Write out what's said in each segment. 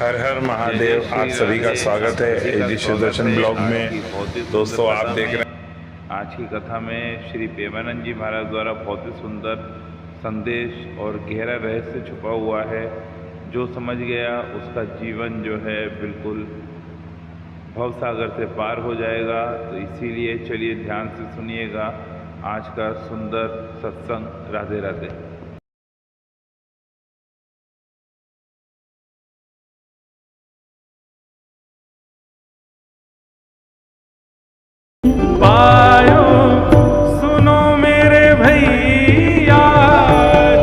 हर हर महादेव। आप सभी का स्वागत है एडी सुदर्शन ब्लॉग में। दोस्तों आप देख रहे हैं आज की कथा में श्री प्रेमानंद जी महाराज द्वारा बहुत ही सुंदर संदेश और गहरा रहस्य छुपा हुआ है। जो समझ गया उसका जीवन जो है बिल्कुल भवसागर से पार हो जाएगा। तो इसीलिए चलिए ध्यान से सुनिएगा आज का सुंदर सत्संग। राधे राधे। पायो सुनो मेरे भैया,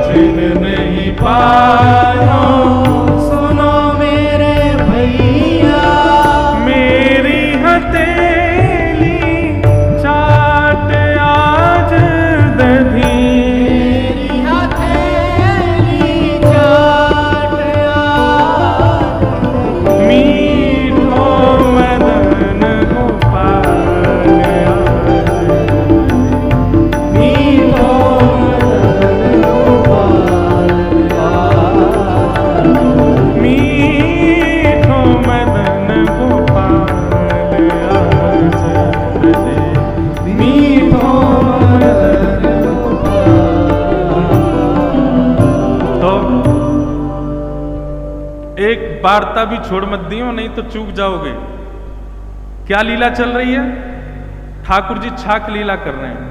जिन नहीं पायो सुनो मेरे भैया, मेरी हथेली चाट आज दधी, मेरी हथेली चाट आज मीठो मदन गोपाल, एक वार्ता भी छोड़ मत दियो, नहीं तो चूक जाओगे। क्या लीला चल रही है? ठाकुर जी छाक लीला कर रहे हैं।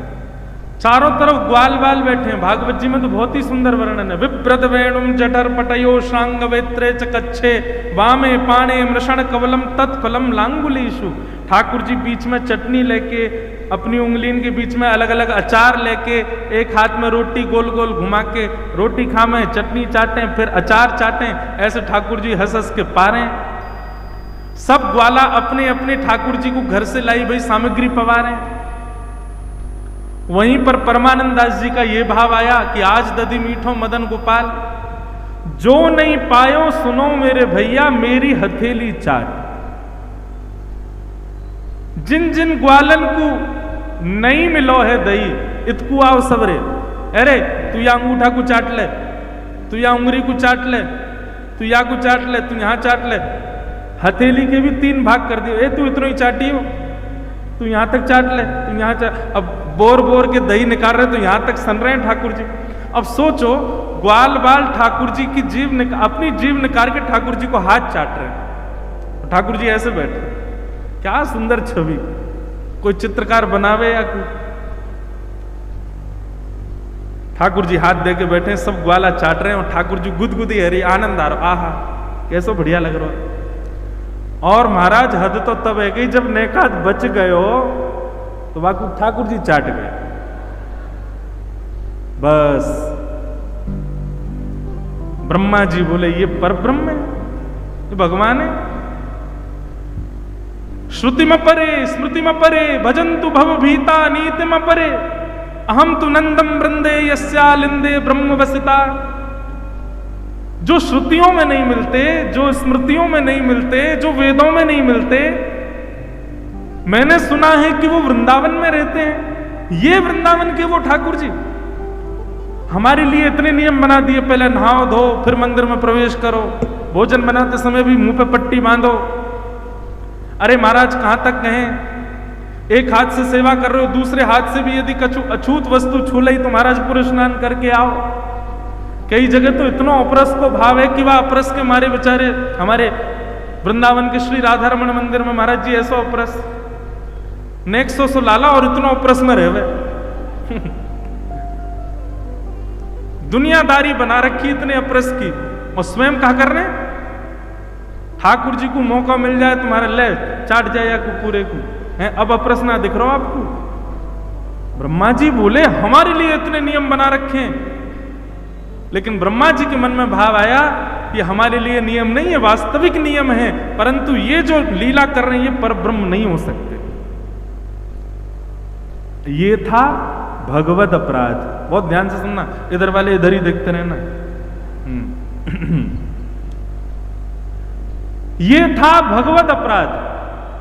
चारों तरफ ग्वाल बाल बैठे हैं। भागवत जी में तो बहुत ही सुंदर वर्णन है। विप्रद वेणुम जठर पटयो श्रांग वेत्रे चकच्छे वामे पाणे मृषण कवलम तत्फलम लांगुलीशु। ठाकुर जी बीच में चटनी लेके, अपनी उंगलियों के बीच में अलग अलग अचार लेके, एक हाथ में रोटी गोल गोल घुमा के रोटी खामें, चटनी चाटें, फिर अचार चाटें। ऐसे ठाकुर जी हंस हंस के पारें। सब ग्वाला अपने अपने ठाकुर जी को घर से लाई भाई सामग्री पवारें। वहीं पर परमानंद दास जी का यह भाव आया कि आज दधी मीठो मदन गोपाल, जो नहीं पायो सुनो मेरे भैया, मेरी हथेली चाट। जिन जिन ग्वालन को नहीं मिलो है दही, इतकू आओ सबरे। अरे तू या अंगूठा को चाट ले, तू या उंगली को चाट ले, तू या को चाट ले, तू यहां चाट ले। हथेली के भी 3 भाग कर दियो। ए तू इतना ही चाटी हो, तू यहां तक चाट ले, तू यहां चाट। अब बोर बोर के दही निकाल रहे तो यहां तक सन रहे हैं ठाकुर जी। अब सोचो, ग्वाल बाल ठाकुर जी की अपनी जीभ निकाल के ठाकुर जी को हाथ चाट रहे हैं। ठाकुर जी ऐसे बैठे। क्या सुंदर छवि! कोई चित्रकार बनावे या कोई। ठाकुर जी हाथ दे के बैठे, सब ग्वाला चाट रहे हैं और ठाकुर जी गुदगुदी हरी, आनंद आ रहा। आहा कैसो बढ़िया लग रहा है। और महाराज हद तो तब है कि जब नेकात बच गयो तो वाकू ठाकुर जी चाट गए। बस ब्रह्मा जी बोले ये पर ब्रह्म है, ये भगवान है। श्रुति में परे स्मृति में परे भजन्तु भव भीता नीति में परे, अहम तु नंदम वृंदे यस्यालिंदे ब्रह्म वसिता। जो श्रुतियों में नहीं मिलते, जो स्मृतियों में नहीं मिलते, जो वेदों में नहीं मिलते, मैंने सुना है कि वो वृंदावन में रहते हैं। ये वृंदावन के वो ठाकुर जी हमारे लिए इतने नियम बना दिए। पहले नहाओ धो, फिर मंदिर में प्रवेश करो, भोजन बनाते समय भी मुंह पे पट्टी बांधो। अरे महाराज कहां तक कहें? एक हाथ से सेवा कर रहे हो, दूसरे हाथ से भी यदि अछूत वस्तु छू ली तो महाराज पूरे स्नान करके आओ। कई जगह तो इतना अपरस को भाव है कि वह अपरस के मारे बेचारे, हमारे वृंदावन के श्री राधा रमण मंदिर में महाराज जी ऐसा अपरस नेक्सो सो लाला और इतना अपरस में रहे। दुनियादारी बना रखी इतने अपरस की, और स्वयं कहा कर रहे हैं ठाकुर जी को मौका मिल जाए तुम्हारे ले चाट जाए को पूरे को है। अब अपरस ना दिख रहा आपको? ब्रह्मा जी बोले हमारे लिए इतने नियम बना रखे हैं, लेकिन ब्रह्मा जी के मन में भाव आया कि हमारे लिए नियम नहीं है, वास्तविक नियम है, परंतु ये जो लीला कर रहे हैं ये परब्रह्म नहीं हो सकते। ये था भगवत अपराध। बहुत ध्यान से सुनना, इधर वाले इधर ही देखते रहना। ये था भगवत अपराध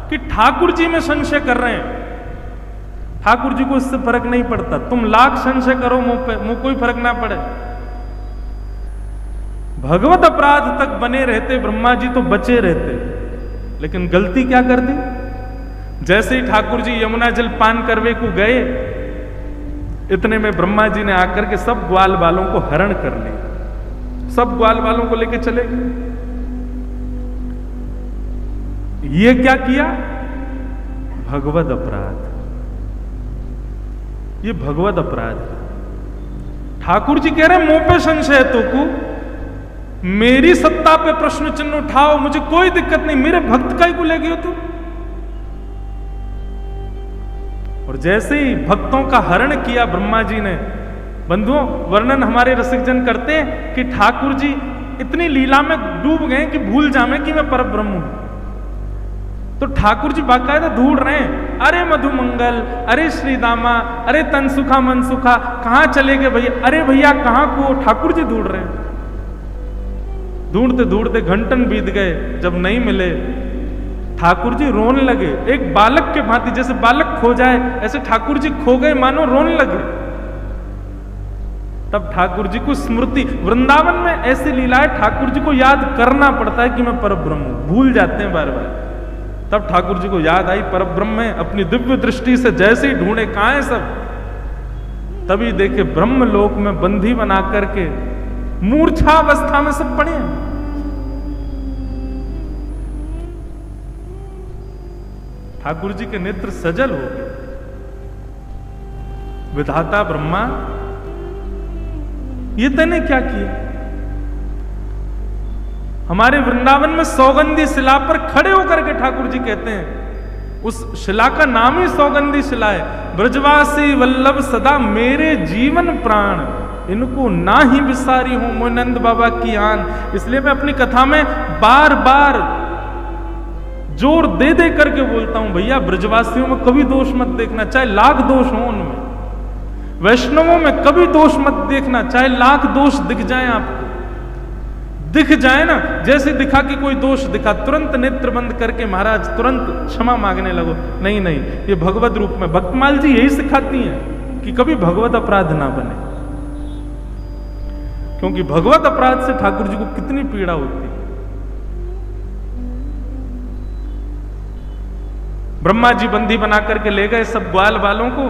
कि ठाकुर जी में संशय कर रहे हैं। ठाकुर जी को इससे फर्क नहीं पड़ता, तुम लाख संशय करो मुंह पे, मुंह कोई फर्क ना पड़े। भगवत अपराध तक बने रहते ब्रह्मा जी तो बचे रहते, लेकिन गलती क्या कर दी? जैसे ही ठाकुर जी यमुना जल पान करवे को गए, इतने में ब्रह्मा जी ने आकर के सब ग्वाल बालों को हरण कर लिया, सब ग्वाल बालों को लेके चले गए। ये क्या किया? भगवत अपराध, ये भगवत अपराध। ठाकुर जी कह रहे मुंह पे संशय तो को, मेरी सत्ता पे प्रश्न चिन्ह उठाओ, मुझे कोई दिक्कत नहीं, मेरे भक्त का ही को ले गए हो तुम। और जैसे ही भक्तों का हरण किया ब्रह्मा जी ने, बंधुओं वर्णन हमारे रसिकजन करते हैं कि ठाकुर जी इतनी लीला में डूब गए कि भूल जामे कि मैं परम ब्रह्म हूं। तो ठाकुर जी बाकायदा ढूंढ रहे हैं, अरे मधुमंगल, अरे श्रीदामा, अरे तनसुखा मनसुखा, कहां चले गए भैया? अरे भैया कहां को? ठाकुर जी ढूंढ रहे हैं। ढूंढते ढूंढते घंटन बीत गए, जब नहीं मिले ठाकुर जी रोने लगे, एक बालक के भांति, जैसे बालक खो जाए ऐसे ठाकुर जी खो गए, मानो रोने लगे। तब ठाकुर जी को स्मृति, वृंदावन में ऐसी लीलाएं ठाकुर जी को याद करना पड़ता है कि मैं परब्रह्म हूं, भूल जाते हैं बार बार। तब ठाकुर जी को याद आई परब्रह्म है, अपनी दिव्य दृष्टि से जैसे ही ढूंढे कहां है सब, तभी देखे ब्रह्म लोक में बंधी बना करके मूर्छावस्था में सब पड़े हैं। ठाकुर जी के नेत्र सजल हो गए। विधाता ब्रह्मा, ये तूने क्या किया? हमारे वृंदावन में सौगंधी शिला पर खड़े होकर के ठाकुर जी कहते हैं, उस शिला का नाम ही सौगंधी शिला है, ब्रजवासी वल्लभ सदा मेरे जीवन प्राण, इनको ना ही विसारी हूं मोह नंद बाबा की आन। इसलिए मैं अपनी कथा में बार बार जोर दे दे करके बोलता हूं, भैया ब्रजवासियों में कभी दोष मत देखना, चाहे लाख दोष हो उनमें। वैष्णवों में कभी दोष मत देखना, चाहे लाख दोष दिख जाए आपको, दिख जाए ना, जैसे दिखा कि कोई दोष दिखा, तुरंत नेत्र बंद करके महाराज तुरंत क्षमा मांगने लगो। नहीं नहीं, ये भगवत रूप में भक्तमाल जी यही सिखाती हैं कि कभी भगवत अपराध ना बने, क्योंकि भगवत अपराध से ठाकुर जी को कितनी पीड़ा होती है। ब्रह्मा जी बंदी बना करके ले गए सब ग्वाल बालों को।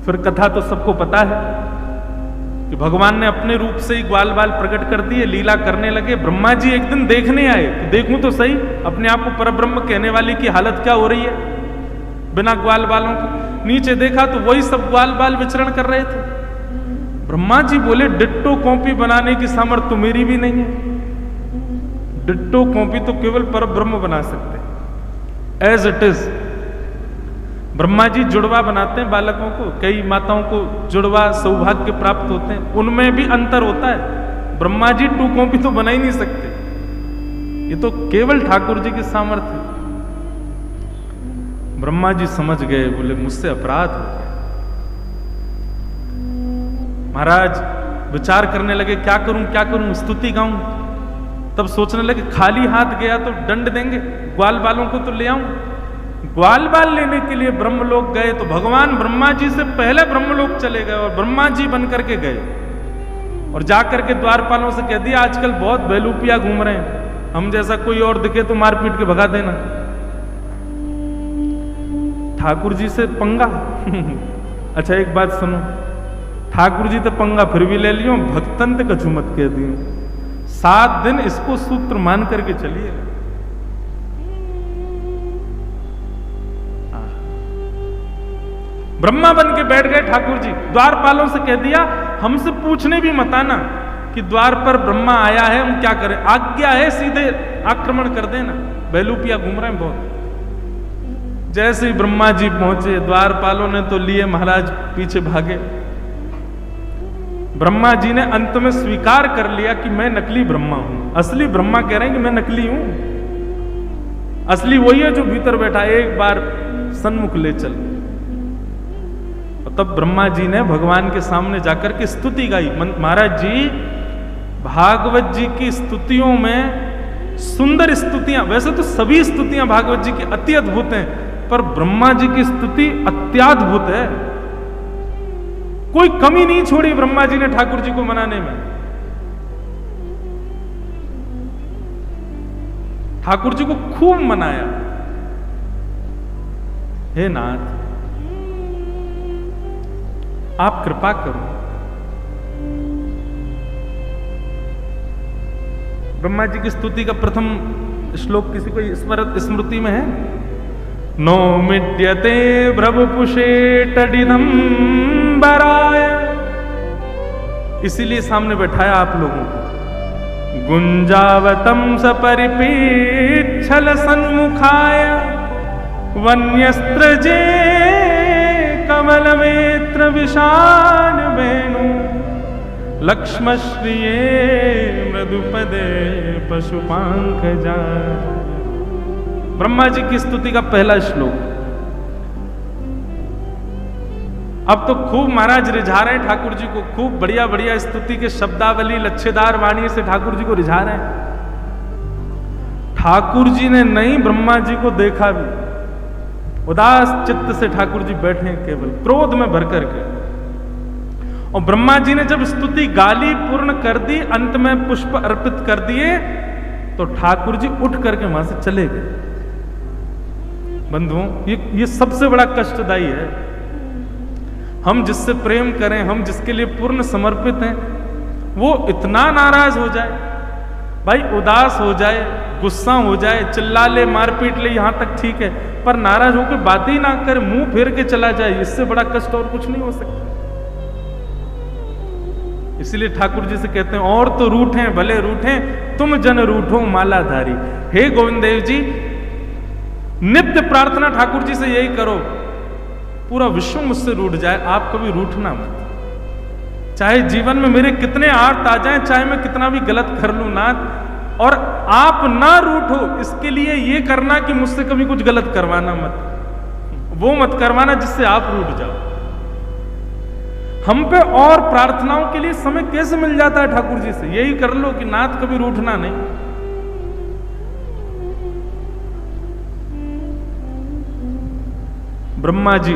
फिर कथा तो सबको पता है कि भगवान ने अपने रूप से ही ग्वाल बाल प्रकट कर दिए, लीला करने लगे। ब्रह्मा जी एक दिन देखने आए कि देखूं तो सही अपने आप को परब्रह्म कहने वाली की हालत क्या हो रही है बिना ग्वाल बालों के। नीचे देखा तो वही सब ग्वाल बाल विचरण कर रहे थे। ब्रह्मा जी बोले, डिट्टो कॉपी बनाने की सामर्थ्य तो मेरी भी नहीं है, डिट्टो कॉपी तो केवल परब्रह्म बना सकते as it is. Brahma ji जुड़वा बनाते हैं बालकों को, कई माताओं को जुड़वा सौभाग्य प्राप्त होते हैं, उनमें भी अंतर होता है। ब्रह्मा जी टू कॉपी तो बना ही नहीं सकते, ये तो केवल ठाकुर जी की सामर्थ्य है। ब्रह्मा जी समझ गए, बोले मुझसे अपराध हो गया। महाराज विचार करने लगे, क्या करूं क्या करूं, स्तुति गाऊं। तब सोचने लगे खाली हाथ गया तो दंड देंगे, ग्वाल बालों को तो ले आऊं। ग्वाल बाल लेने के लिए ब्रह्मलोक गए तो भगवान ब्रह्मा जी से पहले ब्रह्मलोक चले गए और ब्रह्मा जी बन करके गए और जाकर के द्वारपालों से कह दिया, आजकल बहुत बेलूपिया घूम रहे हैं, हम जैसा कोई और दिखे तो मार पीट के भगा देना। ठाकुर जी से पंगा अच्छा एक बात सुनो, ठाकुर जी तो पंगा फिर भी ले लियो, भक्तन ते कछु मत कह दियो। 7 दिन इसको सूत्र मान करके चलिए। ब्रह्मा बन के बैठ गए ठाकुर जी, द्वारपालों से कह दिया हमसे पूछने भी मत आना कि द्वार पर ब्रह्मा आया है, हम क्या करें, आज्ञा है सीधे आक्रमण कर देना, बेलूपिया घूम रहे हैं बहुत। जैसे ही ब्रह्मा जी पहुंचे, द्वारपालों ने तो लिए महाराज पीछे भागे। ब्रह्मा जी ने अंत में स्वीकार कर लिया कि मैं नकली ब्रह्मा हूं। असली ब्रह्मा कह रहे हैं कि मैं नकली हूं, असली वही है जो भीतर बैठा, एक बार सन्मुख ले चल। और तब ब्रह्मा जी ने भगवान के सामने जाकर के स्तुति गाई। महाराज जी, भागवत जी की स्तुतियों में सुंदर स्तुतियां, वैसे तो सभी स्तुतियां भागवत जी की अति अद्भुत हैं, पर ब्रह्मा जी की स्तुति अत्याद्भुत है। कोई कमी नहीं छोड़ी ब्रह्मा जी ने ठाकुर जी को मनाने में। ठाकुर जी को खूब मनाया, हे नाथ आप कृपा करो। ब्रह्मा जी की स्तुति का प्रथम श्लोक किसी को स्मृति में है? नो मिड्यते भ्रवपुषेटडिदंबराय, इसीलिए सामने बैठाया आप लोगों को। गुंजावतम सपरिपीच्छल सन्मुखाय वन्यस्त्रजे कमलमेत्र विशाल वेणु लक्ष्मश्रिये मृदुपदे पशुपांकजा। ब्रह्मा जी की स्तुति का पहला श्लोक। अब तो खूब महाराज रिझा रहे हैं ठाकुर जी को, खूब बढ़िया बढ़िया स्तुति के शब्दावली लच्छेदार वाणी से ठाकुर जी को रिझा रहे हैं। ठाकुर जी ने नहीं ब्रह्मा जी को देखा भी, उदास चित्त से ठाकुर जी बैठे हैं केवल क्रोध में भर करके। और ब्रह्मा जी ने जब स्तुति गाली पूर्ण कर दी, अंत में पुष्प अर्पित कर दिए, तो ठाकुर जी उठ करके वहां से चले गए। बंधुओं, ये सबसे बड़ा कष्टदायी है। हम जिससे प्रेम करें, हम जिसके लिए पूर्ण समर्पित हैं, वो इतना नाराज हो जाए, भाई उदास हो जाए, गुस्सा हो जाए, चिल्ला ले, मारपीट ले, यहां तक ठीक है, पर नाराज होकर बात ही ना करे, मुंह फेर के चला जाए, इससे बड़ा कष्ट और कुछ नहीं हो सकता। इसलिए ठाकुर जी से कहते हैं, और तो रूठें भले रूठें, तुम जन रूठो मालाधारी। हे गोविंद देव जी, नित्य प्रार्थना ठाकुर जी से यही करो, पूरा विश्व मुझसे रूठ जाए, आप कभी रूठना मत। चाहे जीवन में मेरे कितने आर्त आ जाएं, चाहे मैं कितना भी गलत कर लूं नाथ, और आप ना रूठो, इसके लिए ये करना कि मुझसे कभी कुछ गलत करवाना मत, वो मत करवाना जिससे आप रूठ जाओ। हम पे और प्रार्थनाओं के लिए समय कैसे मिल जाता है ठाकुर जी से, यही कर लो कि नाथ कभी रूठना नहीं। ब्रह्मा जी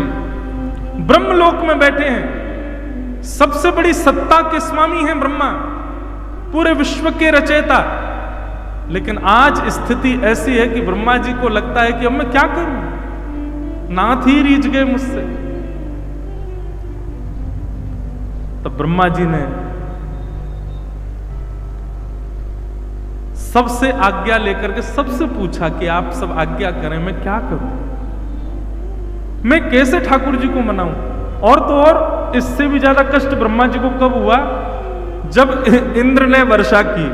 ब्रह्मलोक में बैठे हैं, सबसे बड़ी सत्ता के स्वामी हैं ब्रह्मा, पूरे विश्व के रचयिता। लेकिन आज स्थिति ऐसी है कि ब्रह्मा जी को लगता है कि अब मैं क्या करूं, नाथ ही रीझ गए मुझसे। तब ब्रह्मा जी ने सबसे आज्ञा लेकर के सबसे पूछा कि आप सब आज्ञा करें, मैं क्या करूं, मैं कैसे ठाकुर जी को मनाऊं। और तो और इससे भी ज्यादा कष्ट ब्रह्मा जी को कब हुआ, जब इंद्र ने वर्षा की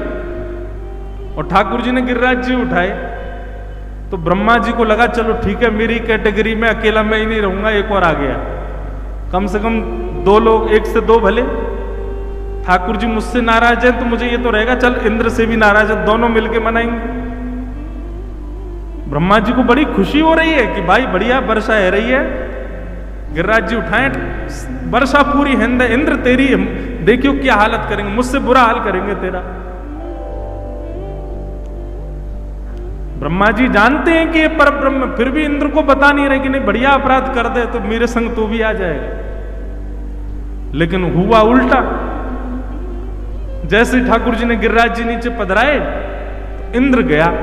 और ठाकुर जी ने गिरिराज जी उठाए, तो ब्रह्मा जी को लगा चलो ठीक है, मेरी कैटेगरी में अकेला मैं ही नहीं रहूंगा, एक और आ गया, कम से कम दो लोग, एक से दो भले। ठाकुर जी मुझसे नाराज है तो मुझे ये तो रहेगा, चल इंद्र से भी नाराज है, दोनों मिलके मनाएंगे। ब्रह्मा जी को बड़ी खुशी हो रही है कि भाई बढ़िया वर्षा है रही है, गिरिराज जी उठाए, वर्षा पूरी हिंद है, इंद्र तेरी देखियो क्या हालत करेंगे, मुझसे बुरा हाल करेंगे तेरा। ब्रह्मा जी जानते हैं कि ये परब्रह्म, फिर भी इंद्र को बता नहीं रहे कि नहीं बढ़िया अपराध कर दे तो मेरे संग तो भी आ जाएगा। लेकिन हुआ उल्टा, जैसे ठाकुर जी ने गिरिराज जी नीचे पधराए, तो इंद्र गया।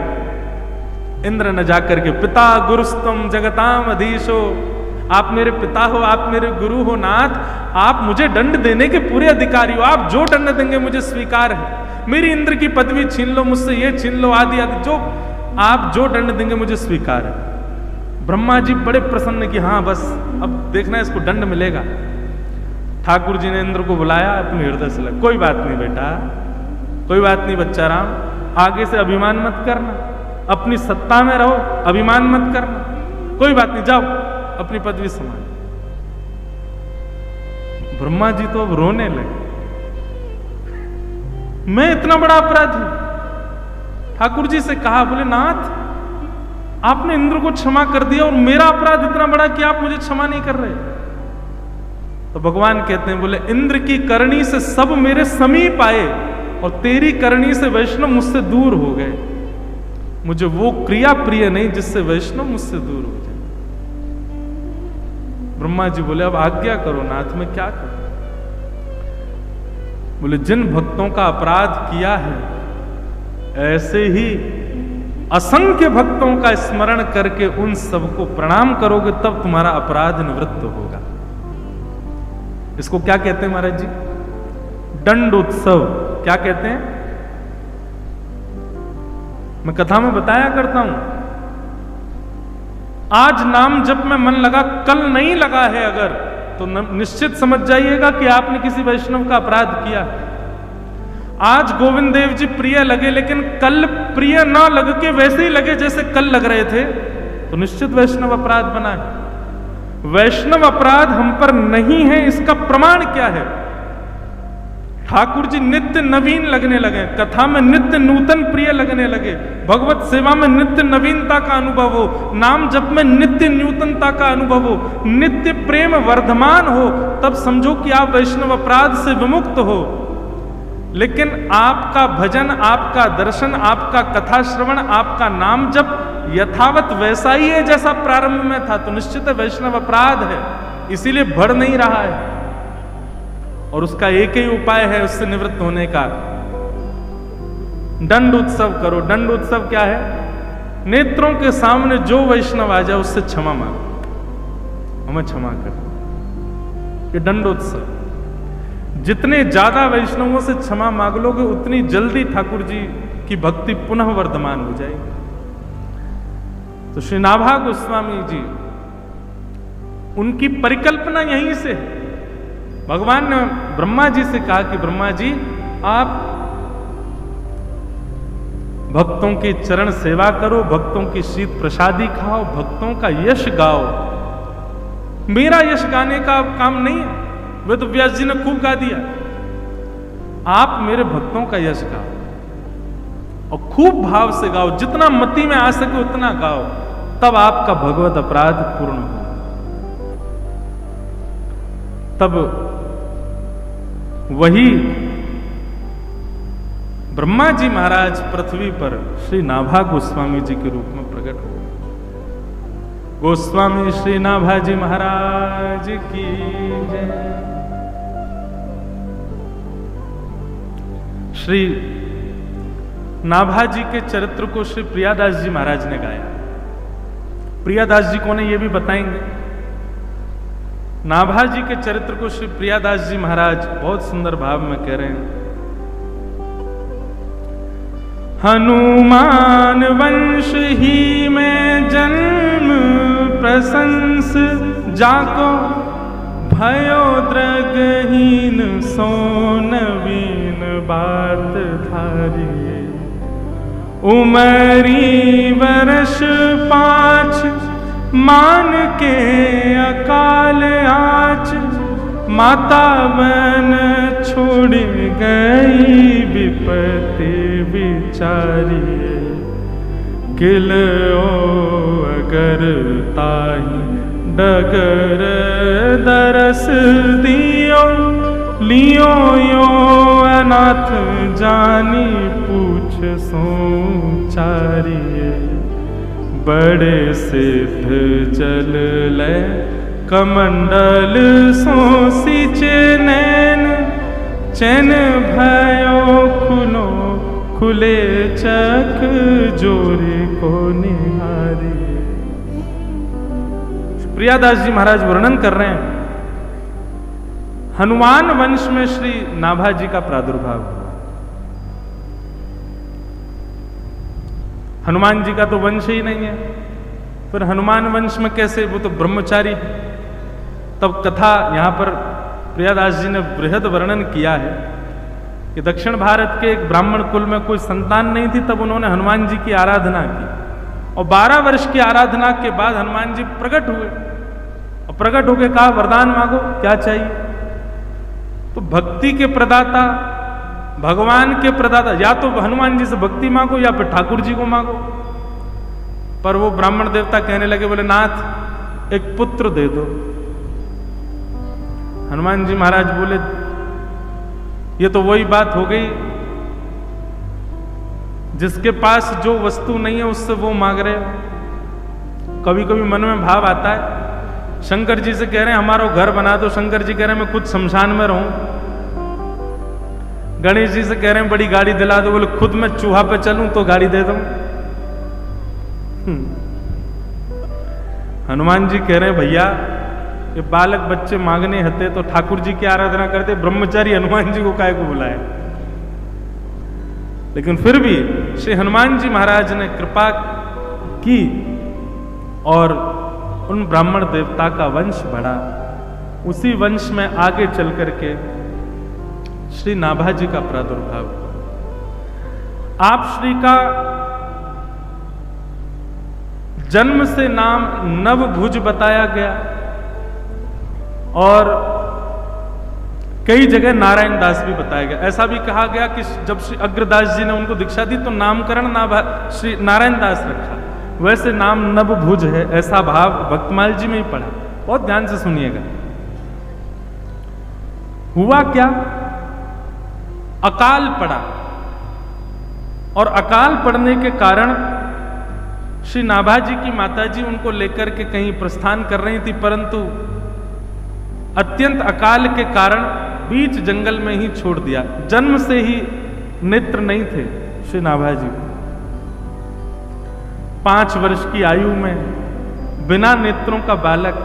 इंद्र न जाकर के पिता गुरुस्तम जगताम अधीशो, आप मेरे पिता हो, आप मेरे गुरु हो नाथ, आप मुझे दंड देने के पूरे अधिकारी हो, आप जो दंड देंगे मुझे स्वीकार है, मेरी इंद्र की पदवी छीन लो मुझसे, ये छीन लो, आदि आदि, जो आप जो दंड देंगे मुझे स्वीकार है। ब्रह्मा जी बड़े प्रसन्न कि हाँ बस अब देखना है इसको दंड मिलेगा। ठाकुर जी ने इंद्र को बुलाया, अपने हृदय से लगा, कोई बात नहीं बेटा, कोई बात नहीं बच्चा राम, आगे से अभिमान मत करना, अपनी सत्ता में रहो, अभिमान मत करना, कोई बात नहीं, जाओ अपनी पदवी संभालो। ब्रह्मा जी तो अब रोने लगे, मैं इतना बड़ा अपराधी। ठाकुर जी से कहा, बोले नाथ आपने इंद्र को क्षमा कर दिया और मेरा अपराध इतना बड़ा कि आप मुझे क्षमा नहीं कर रहे। तो भगवान कहते हैं, बोले इंद्र की करनी से सब मेरे समीप आए और तेरी करनी से वैष्णव मुझसे दूर हो गए, मुझे वो क्रिया प्रिय नहीं जिससे वैष्णव मुझसे दूर हो जाए। ब्रह्मा जी बोले अब आज्ञा करो नाथ, मैं क्या करूं। बोले जिन भक्तों का अपराध किया है ऐसे ही असंख्य भक्तों का स्मरण करके उन सबको प्रणाम करोगे, तब तुम्हारा अपराध निवृत्त होगा। इसको क्या कहते हैं महाराज जी? दंड उत्सव। क्या कहते हैं? मैं कथा में बताया करता हूं, आज नाम जप में मन लगा, कल नहीं लगा है अगर, तो निश्चित समझ जाइएगा कि आपने किसी वैष्णव का अपराध किया। आज गोविंद देव जी प्रिय लगे, लेकिन कल प्रिय ना लग के वैसे ही लगे जैसे कल लग रहे थे, तो निश्चित वैष्णव अपराध बना है। वैष्णव अपराध हम पर नहीं है, इसका प्रमाण क्या है? ठाकुर जी नित्य नवीन लगने लगे, कथा में नित्य नूतन प्रिय लगने लगे, भगवत सेवा में नित्य नवीनता का अनुभव हो, नाम जप में नित्य नूतनता का अनुभव हो, नित्य प्रेम वर्धमान हो, तब समझो कि आप वैष्णव अपराध से विमुक्त हो। लेकिन आपका भजन, आपका दर्शन, आपका कथा श्रवण, आपका नाम जप यथावत वैसा ही है जैसा प्रारंभ में था, तो निश्चित वैष्णव अपराध है, इसीलिए बढ़ नहीं रहा है। और उसका एक ही उपाय है उससे निवृत्त होने का, दंड उत्सव करो। दंड उत्सव क्या है? नेत्रों के सामने जो वैष्णव आ जाए उससे क्षमा मांगो, हमें क्षमा कर। ये दंड उत्सव, जितने ज्यादा वैष्णवों से क्षमा मांग लोगे उतनी जल्दी ठाकुर जी की भक्ति पुनः वर्धमान हो जाएगी। तो श्री नाभा गोस्वामी जी, उनकी परिकल्पना यहीं से है। भगवान ने ब्रह्मा जी से कहा कि ब्रह्मा जी आप भक्तों की चरण सेवा करो, भक्तों की शीत प्रसादी खाओ, भक्तों का यश गाओ। मेरा यश गाने का काम नहीं है, वे तो व्यास जी ने खूब गा दिया। आप मेरे भक्तों का यश गाओ और खूब भाव से गाओ, जितना मति में आ सके उतना गाओ, तब आपका भगवत अपराध पूर्ण हो। तब वही ब्रह्मा जी महाराज पृथ्वी पर श्री नाभा गोस्वामी जी के रूप में प्रकट हुए। गोस्वामी श्री नाभा जी महाराज की जय। श्री नाभा जी के चरित्र को श्री प्रियादास जी महाराज ने गाया। प्रियादास जी कौन है ये भी बताएंगे। नाभा जी के चरित्र को श्री प्रियादास जी महाराज बहुत सुंदर भाव में कह रहे हैं। हनुमान वंश ही में जन्म प्रशंस जाको, भयो द्रगहीन सो नवीन बात धारी। उमरी वर्ष 5 मान के अकाल आच, माता बन छोड़ गई विपत्ति विचारी। गिलो अगर ताही डगर दरस दियो, लियो यो अनाथ जानी पूछ सोचारी। बड़े सिद्ध चल ले कमंडल सोसिचे नैन, चैन भयो खुलो खुले चक जोरी को निहारी। प्रियादास जी महाराज वर्णन कर रहे हैं हनुमान वंश में श्री नाभा जी का प्रादुर्भाव। हनुमान जी का तो वंश ही नहीं है, फिर हनुमान वंश में कैसे? वो तो ब्रह्मचारी। तब कथा यहां पर प्रियादास जी ने बृहद वर्णन किया है कि दक्षिण भारत के एक ब्राह्मण कुल में कोई संतान नहीं थी, तब उन्होंने हनुमान जी की आराधना की और 12 वर्ष की आराधना के बाद हनुमान जी प्रकट हुए और प्रकट होकर कहा वरदान मांगो, क्या चाहिए? तो भक्ति के प्रदाता, भगवान के प्रदाता, या तो हनुमान जी से भक्ति मांगो या फिर ठाकुर जी को मांगो। पर वो ब्राह्मण देवता कहने लगे, बोले नाथ एक पुत्र दे दो। हनुमान जी महाराज बोले ये तो वही बात हो गई, जिसके पास जो वस्तु नहीं है उससे वो मांग रहे हो। कभी कभी मन में भाव आता है, शंकर जी से कह रहे हैं हमारा घर बना दो, शंकर जी कह रहे हैं मैं खुद शमशान में रहूं। गणेश जी से कह रहे हैं बड़ी गाड़ी दिला दो, बोले खुद मैं चूहा पे चलूं तो गाड़ी दे दूं। हनुमान जी कह रहे हैं भैया ये बालक बच्चे मांगने हते तो ठाकुर जी की आराधना करते, ब्रह्मचारी हनुमान जी को काहे को बुलाए। लेकिन फिर भी श्री हनुमान जी महाराज ने कृपा की और उन ब्राह्मण देवता का वंश बढ़ा। उसी वंश में आगे चल करके श्री नाभाजी का प्रादुर्भाव। आप श्री का जन्म से नाम नवभुज बताया गया और कई जगह नारायण दास भी बताया गया। ऐसा भी कहा गया कि जब श्री अग्रदास जी ने उनको दीक्षा दी तो नामकरण श्री नारायण दास रखा, वैसे नाम नवभुज है, ऐसा भाव भक्तमाल जी में ही पढ़ा। बहुत ध्यान से सुनिएगा। हुआ क्या, अकाल पड़ा और अकाल पड़ने के कारण श्री नाभाजी की माताजी उनको लेकर के कहीं प्रस्थान कर रही थी, परंतु अत्यंत अकाल के कारण बीच जंगल में ही छोड़ दिया। जन्म से ही नेत्र नहीं थे श्री नाभाजी को। 5 वर्ष की आयु में बिना नेत्रों का बालक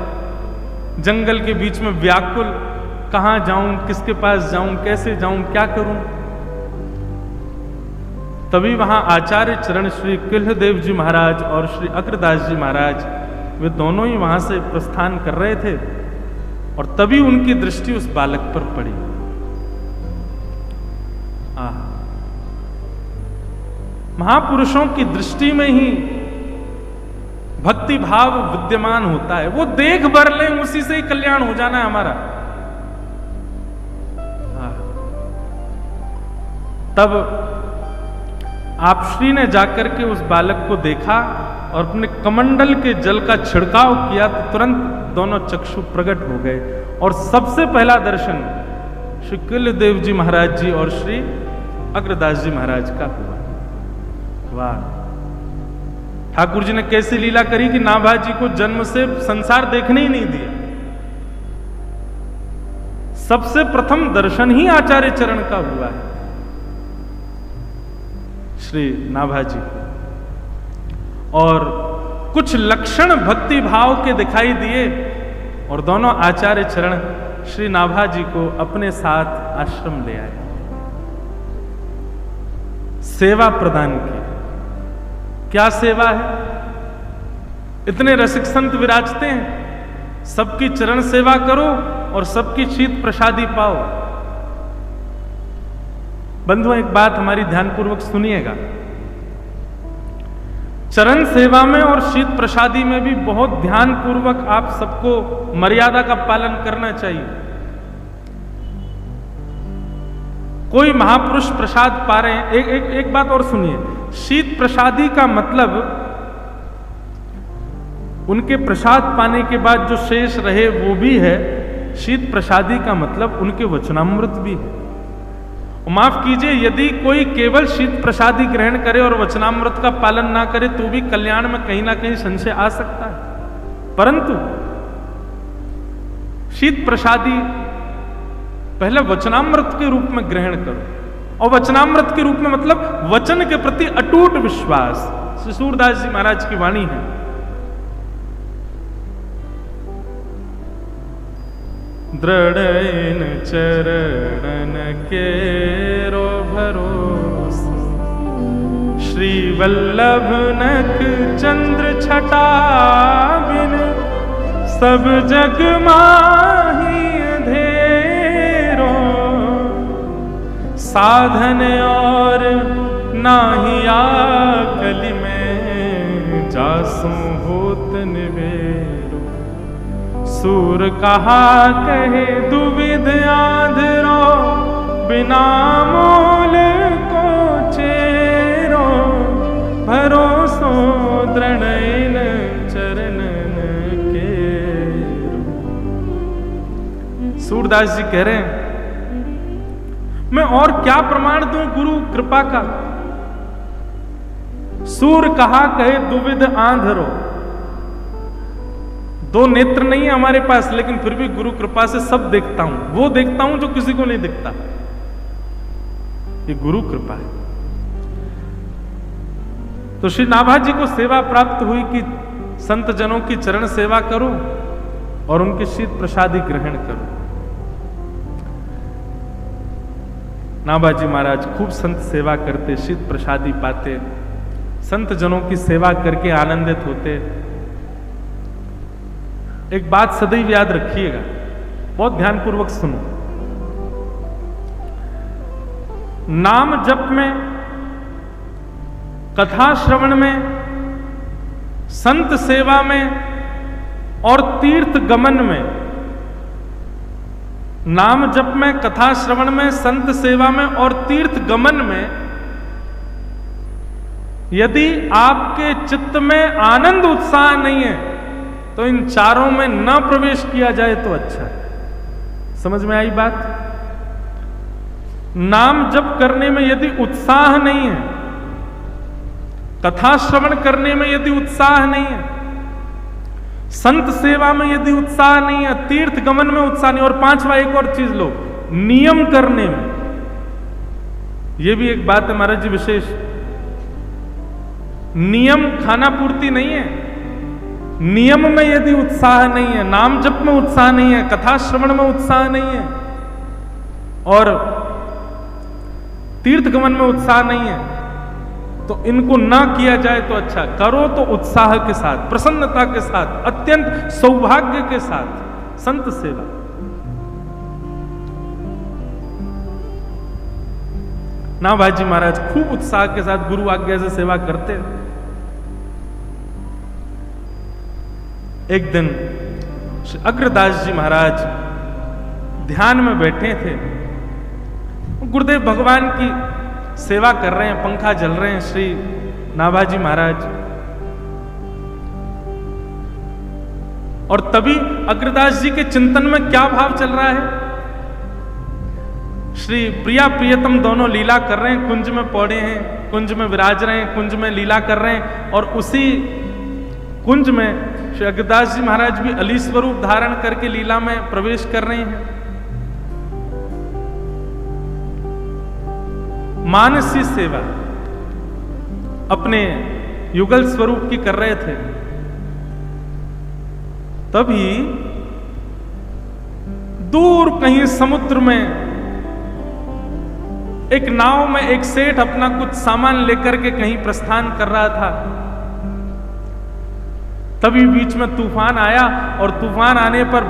जंगल के बीच में व्याकुल, कहां जाऊं, किसके पास जाऊं, कैसे जाऊं, क्या करूं। तभी वहां आचार्य चरण श्री किल्हदेव जी महाराज और श्री अग्रदास जी महाराज वे दोनों ही वहां से प्रस्थान कर रहे थे और तभी उनकी दृष्टि उस बालक पर पड़ी। महापुरुषों की दृष्टि में ही भक्ति भाव विद्यमान होता है। वो देख भर लें, उसी से ही कल्याण हो जाना है हमारा। तब आप श्री ने जाकर के उस बालक को देखा और अपने कमंडल के जल का छिड़काव किया तो तुरंत दोनों चक्षु प्रकट हो गए और सबसे पहला दर्शन श्री किल्लदेव जी महाराज जी और श्री अग्रदास जी महाराज का हुआ। वाह! ठाकुर जी ने कैसी लीला करी कि नाभाजी को जन्म से संसार देखने ही नहीं दिया। सबसे प्रथम दर्शन ही आचार्य चरण का हुआ है श्री नाभाजी को, और कुछ लक्षण भक्ति भाव के दिखाई दिए और दोनों आचार्य चरण श्री नाभाजी को अपने साथ आश्रम ले आए, सेवा प्रदान की। क्या सेवा है? इतने रसिक संत विराजते हैं, सबकी चरण सेवा करो और सबकी शीत प्रसादी पाओ। बंधुओं, एक बात हमारी ध्यानपूर्वक सुनिएगा। चरण सेवा में और शीत प्रसादी में भी बहुत ध्यानपूर्वक आप सबको मर्यादा का पालन करना चाहिए। कोई महापुरुष प्रसाद पा रहे हैं, एक बात और सुनिए। शीत प्रसादी का मतलब उनके प्रसाद पाने के बाद जो शेष रहे वो भी है। शीत प्रसादी का मतलब उनके वचनामृत भी है। माफ कीजिए, यदि कोई केवल शीत प्रसादी ग्रहण करे और वचनामृत का पालन ना करे तो भी कल्याण में कहीं ना कहीं संशय आ सकता है। परंतु शीत प्रसादी पहले वचनामृत के रूप में ग्रहण करो, और वचनामृत के रूप में मतलब वचन के प्रति अटूट विश्वास। श्री सूरदास जी महाराज की वाणी है, दृढ़ चरणन केरो भरोसा, श्री वल्लभ नख चंद्र छटा बिन सब जग माही अंधेरो, साधन और नाही आकल में जासु होत निवेरो, सूर कहा कहे दुविध आधरो, बिना मोल को चेरो, भरोसो दृढ़ चरणन केरो। सूरदास जी कह रहे हैं, मैं और क्या प्रमाण दूं गुरु कृपा का। सूर कहा कहे दुविध आंधरो, 2 नेत्र नहीं है हमारे पास, लेकिन फिर भी गुरु कृपा से सब देखता हूं। वो देखता हूं जो किसी को नहीं दिखता। ये गुरु कृपा है। तो श्री नाभा जी को सेवा प्राप्त हुई कि संत जनों की चरण सेवा करो और उनके शीत प्रसादी ग्रहण करो। नाभा जी महाराज खूब संत सेवा करते, शीत प्रसादी पाते, संत जनों की सेवा करके आनंदित होते। एक बात सदैव याद रखिएगा, बहुत ध्यानपूर्वक सुनो। नाम जप में, कथा श्रवण में, संत सेवा में और तीर्थ गमन में, नाम जप में, कथा श्रवण में, संत सेवा में और तीर्थ गमन में यदि आपके चित्त में आनंद उत्साह नहीं है तो इन चारों में न प्रवेश किया जाए तो अच्छा है। समझ में आई बात? नाम जप करने में यदि उत्साह नहीं है, कथा श्रवण करने में यदि उत्साह नहीं है, संत सेवा में यदि उत्साह नहीं है, तीर्थ गमन में उत्साह नहीं, और पांचवा एक और चीज लो, नियम करने में। यह भी एक बात है महाराज जी विशेष। नियम खाना पूर्ति नहीं है। नियम में यदि उत्साह नहीं है, नाम जप में उत्साह नहीं है, कथा श्रवण में उत्साह नहीं है और तीर्थ गमन में उत्साह नहीं है, तो इनको ना किया जाए तो अच्छा। करो तो उत्साह के साथ, प्रसन्नता के साथ, अत्यंत सौभाग्य के साथ संत सेवा। नाभा जी महाराज खूब उत्साह के साथ गुरु आज्ञा से सेवा करते। एक दिन श्री अग्रदास जी महाराज ध्यान में बैठे थे, गुरुदेव भगवान की सेवा कर रहे हैं, पंखा जल रहे हैं श्री नाभा जी महाराज। और तभी अग्रदास जी के चिंतन में क्या भाव चल रहा है? श्री प्रिया प्रियतम दोनों लीला कर रहे हैं, कुंज में पौड़े हैं, कुंज में विराज रहे हैं, कुंज में लीला कर रहे हैं, और उसी कुंज में श्री अग्रदास जी महाराज भी अली स्वरूप धारण करके लीला में प्रवेश कर रहे हैं। मानसी सेवा अपने युगल स्वरूप की कर रहे थे। तभी दूर कहीं समुद्र में एक नाव में एक सेठ अपना कुछ सामान लेकर के कहीं प्रस्थान कर रहा था। तभी बीच में तूफान आया और तूफान आने पर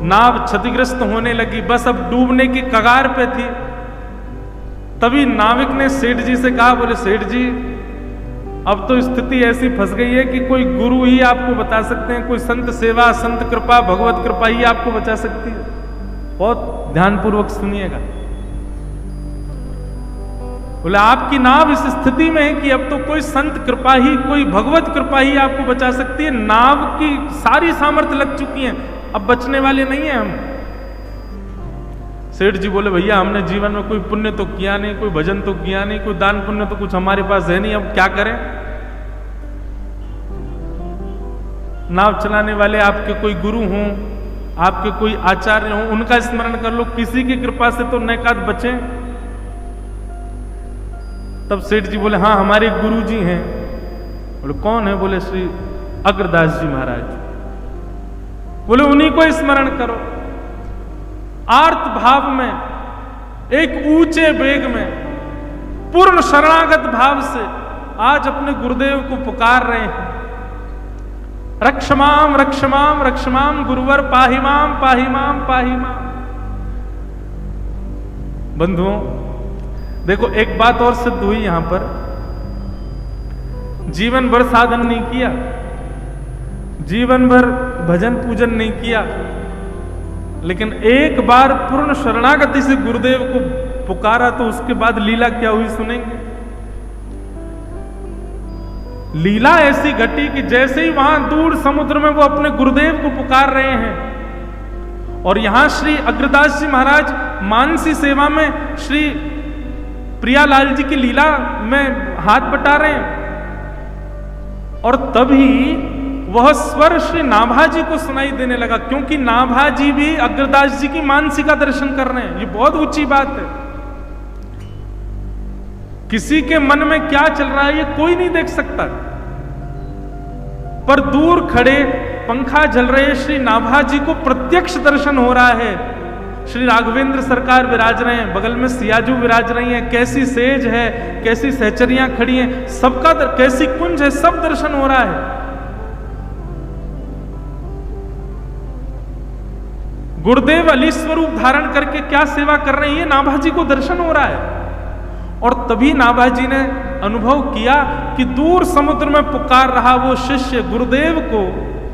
नाव क्षतिग्रस्त होने लगी, बस अब डूबने की कगार पे थी। तभी नाविक ने सेठ जी से कहा, बोले सेठ जी अब तो स्थिति ऐसी फंस गई है कि कोई गुरु ही आपको बता सकते हैं, कोई संत सेवा, संत कृपा, भगवत कृपा ही आपको बचा सकती है। बहुत ध्यानपूर्वक सुनिएगा। बोले आपकी नाव इस स्थिति में है कि अब तो कोई संत कृपा ही, कोई भगवत कृपा ही आपको बचा सकती है। नाव की सारी सामर्थ्य लग चुकी है, अब बचने वाले नहीं है हम। सेठ जी बोले भैया हमने जीवन में कोई पुण्य तो किया नहीं, कोई भजन तो किया नहीं, कोई दान पुण्य तो कुछ हमारे पास है नहीं, अब क्या करें? नाव चलाने वाले आपके कोई गुरु हों, आपके कोई आचार्य हों, उनका स्मरण कर लो, किसी की कृपा से तो नैकात बचे। तब सेठ जी बोले हाँ हमारे गुरु जी हैं। बोले कौन है? बोले श्री अग्रदास जी महाराज। बोले उन्हीं को स्मरण करो। आर्त भाव में, एक ऊंचे वेग में, पूर्ण शरणागत भाव से आज अपने गुरुदेव को पुकार रहे हैं। रक्षमाम रक्षमाम रक्षमाम गुरुवर पाहिमाम पाहिमाम पाहिमाम। बंधुओं देखो एक बात और सिद्ध हुई यहां पर, जीवन भर साधन नहीं किया, जीवन भर भजन पूजन नहीं किया, लेकिन एक बार पूर्ण शरणागति से गुरुदेव को पुकारा तो उसके बाद लीला क्या हुई सुनेंगे। लीला ऐसी घटी कि जैसे ही वहां दूर समुद्र में वो अपने गुरुदेव को पुकार रहे हैं और यहां श्री अग्रदास जी महाराज मानसी सेवा में श्री प्रियालाल जी की लीला में हाथ बटा रहे हैं, और तभी वह स्वर श्री नाभा जी को सुनाई देने लगा, क्योंकि नाभा जी भी अग्रदास जी की मानसी का दर्शन कर रहे हैं। ये बहुत ऊंची बात है। किसी के मन में क्या चल रहा है ये कोई नहीं देख सकता, पर दूर खड़े पंखा झल रहे श्री नाभा जी को प्रत्यक्ष दर्शन हो रहा है। श्री राघवेंद्र सरकार विराज रहे हैं, बगल में सियाजू विराज रही हैं, कैसी सेज है, कैसी सहचरियां खड़ी हैं, सबका कैसी कुंज है, सब दर्शन हो रहा है। गुरुदेव अली स्वरूप धारण करके क्या सेवा कर रहे हैं, ये नाभा जी को दर्शन हो रहा है। और तभी नाभा जी ने अनुभव किया कि दूर समुद्र में पुकार रहा वो शिष्य गुरुदेव को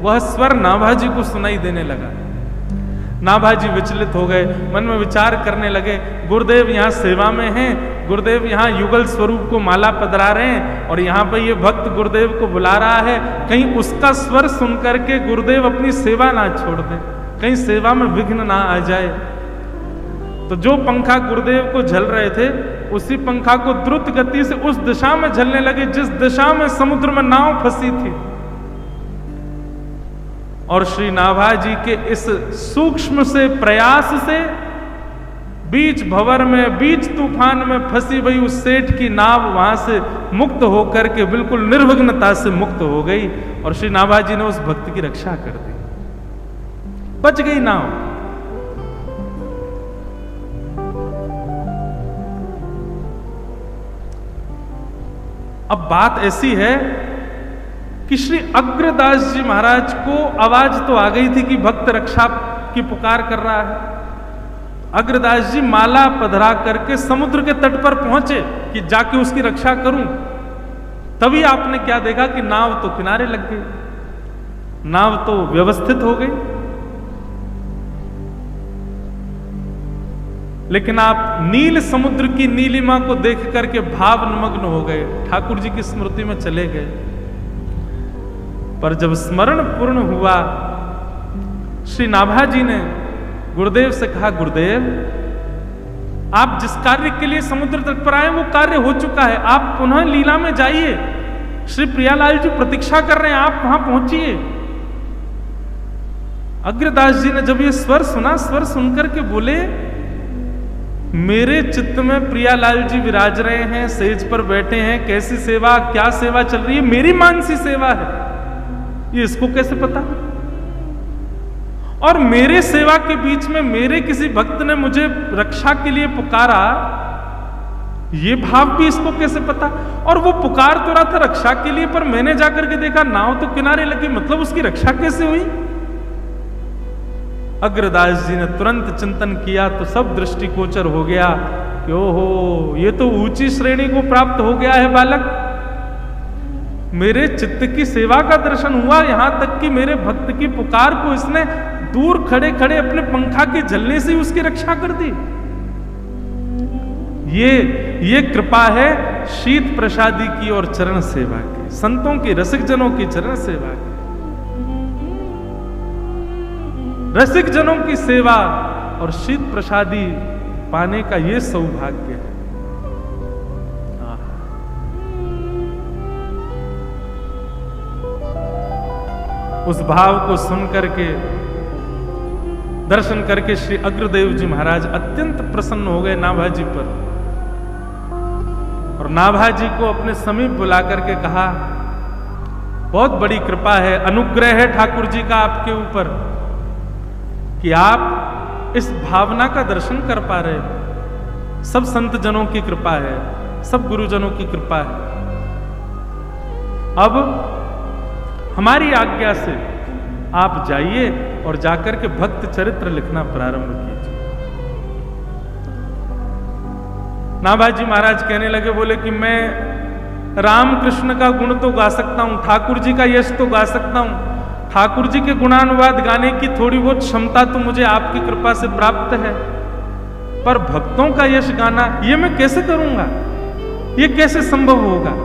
वह स्वर नाभा जी को सुनाई देने लगा। नाभा जी विचलित हो गए, मन में विचार करने लगे, गुरुदेव यहाँ सेवा में हैं, गुरुदेव यहाँ युगल स्वरूप को माला पधरा रहे हैं और यहाँ पर ये भक्त गुरुदेव को बुला रहा है, कहीं उसका स्वर सुन करके गुरुदेव अपनी सेवा ना छोड़ दें, कहीं सेवा में विघ्न ना आ जाए। तो जो पंखा गुरुदेव को झल रहे थे उसी पंखा को द्रुत गति से उस दिशा में झलने लगे जिस दिशा में समुद्र में नाव फंसी थी। और श्री नाभा जी के इस सूक्ष्म से प्रयास से बीच भंवर में, बीच तूफान में फंसी हुई उस सेठ की नाव वहां से मुक्त होकर के बिल्कुल निर्विघ्नता से मुक्त हो गई और श्री नाभा जी ने उस भक्त की रक्षा कर दी, बच गई नाव। अब बात ऐसी है कि श्री अग्रदास जी महाराज को आवाज तो आ गई थी कि भक्त रक्षा की पुकार कर रहा है। अग्रदास जी माला पधरा करके समुद्र के तट पर पहुंचे कि जाके उसकी रक्षा करूं। तभी आपने क्या देखा कि नाव तो किनारे लग गई, नाव तो व्यवस्थित हो गई, लेकिन आप नील समुद्र की नीलिमा को देख करके भाव निमग्न हो गए, ठाकुर जी की स्मृति में चले गए। पर जब स्मरण पूर्ण हुआ, श्री नाभा जी ने गुरुदेव से कहा, गुरुदेव आप जिस कार्य के लिए समुद्र तट पर आए वो कार्य हो चुका है, आप पुनः लीला में जाइए, श्री प्रियालाल जी प्रतीक्षा कर रहे हैं, आप वहां पहुंचिए। अग्रदास जी ने जब ये स्वर सुना, स्वर सुनकर के बोले, मेरे चित्त में प्रियालाल जी विराज रहे हैं, सेज पर बैठे हैं, कैसी सेवा, क्या सेवा चल रही है, मेरी मानसी सेवा है, ये इसको कैसे पता? और मेरे सेवा के बीच में मेरे किसी भक्त ने मुझे रक्षा के लिए पुकारा, ये भाव भी इसको कैसे पता? और वो पुकार तो रहा था रक्षा के लिए, पर मैंने जाकर के देखा नाव तो किनारे लगी, मतलब उसकी रक्षा कैसे हुई? अग्रदास जी ने तुरंत चिंतन किया तो सब दृष्टिगोचर हो गया कि ओहो, ये तो ऊंची श्रेणी को प्राप्त हो गया है बालक। मेरे चित्त की सेवा का दर्शन हुआ, यहां तक कि मेरे भक्त की पुकार को इसने दूर खड़े खड़े अपने पंखा के झलने से उसकी रक्षा कर दी। ये कृपा है शीत प्रसादी की और चरण सेवा की, संतों की, रसिक जनों की चरण सेवा की। रसिक जनों की सेवा और शीत प्रसादी पाने का ये सौभाग्य है। उस भाव को सुन करके, दर्शन करके श्री अग्रदेव जी महाराज अत्यंत प्रसन्न हो गए नाभा जी पर, और नाभा जी को अपने समीप बुला करके कहा, बहुत बड़ी कृपा है, अनुग्रह है ठाकुर जी का आपके ऊपर कि आप इस भावना का दर्शन कर पा रहे हो। सब संत जनों की कृपा है, सब गुरुजनों की कृपा है। अब हमारी आज्ञा से आप जाइए और जाकर के भक्त चरित्र लिखना प्रारंभ कीजिए। नाभा जी महाराज कहने लगे, बोले कि मैं रामकृष्ण का गुण तो गा सकता हूं, ठाकुर जी का यश तो गा सकता हूं, ठाकुर जी के गुणानुवाद गाने की थोड़ी बहुत क्षमता तो मुझे आपकी कृपा से प्राप्त है, पर भक्तों का यश गाना ये मैं कैसे करूंगा, ये कैसे संभव होगा?